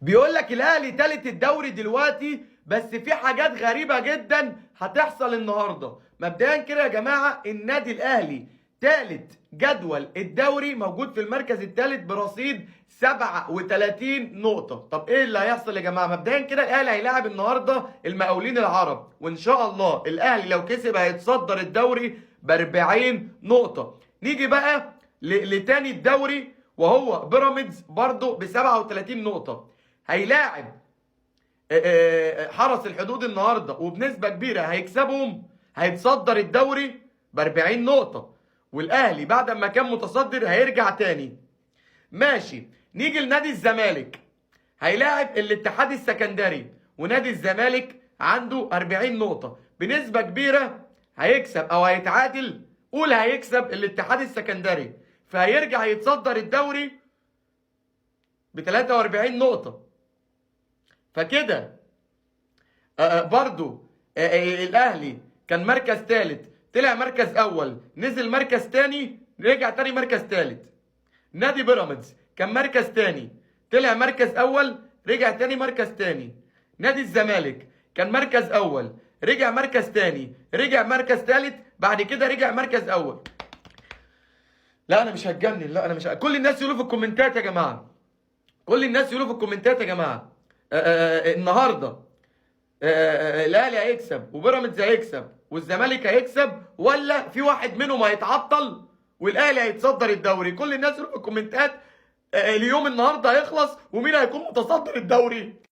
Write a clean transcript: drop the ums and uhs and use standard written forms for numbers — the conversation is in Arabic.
بيقول لك الاهلي تالت الدوري دلوقتي، بس في حاجات غريبه جدا هتحصل النهارده. مبدئيا كده يا جماعه، النادي الاهلي تالت جدول الدوري، موجود في المركز الثالث برصيد 37 نقطة. طب ايه اللي هيحصل يا جماعة؟ مبدئيا كده الاهلي هيلاعب النهارده المقاولين العرب، وان شاء الله الاهلي لو كسب هيتصدر الدوري ب 40 نقطة. نيجي بقى لتاني الدوري وهو بيراميدز برضه ب 37 نقطة. هيلاعب حرس الحدود النهارده وبنسبة كبيرة هيكسبهم، هيتصدر الدوري ب 40 نقطة. والاهلي بعد ما كان متصدر هيرجع تاني. ماشي، نيجي لنادي الزمالك. هيلاعب الاتحاد السكندري، ونادي الزمالك عنده 40 نقطة، بنسبة كبيرة هيكسب او هيتعادل. قول هيكسب الاتحاد السكندري، فهيرجع يتصدر الدوري ب 43 نقطة. فكده برضو الاهلي كان مركز ثالث، طلع مركز اول، نزل مركز تاني، رجع تاني مركز ثالث. نادي بيراميدز كان مركز تاني، طلع مركز اول، رجع تاني مركز تاني. نادي الزمالك كان مركز اول، رجع مركز تاني، رجع مركز ثالث، بعد كده رجع مركز اول. لا انا مش هتجنن، لا انا مش كل الناس يقولوا في الكومنتات يا جماعه، كل الناس يقولوا في الكومنتات يا جماعه النهارده الاهلي هيكسب وبيراميدز هيكسب والزمالك هيكسب، ولا في واحد منهم هيتعطل والاهلي هيتصدر الدوري. كل الناس يقولوا في الكومنتات اليوم النهارده هيخلص ومين هيكون متصدر الدوري.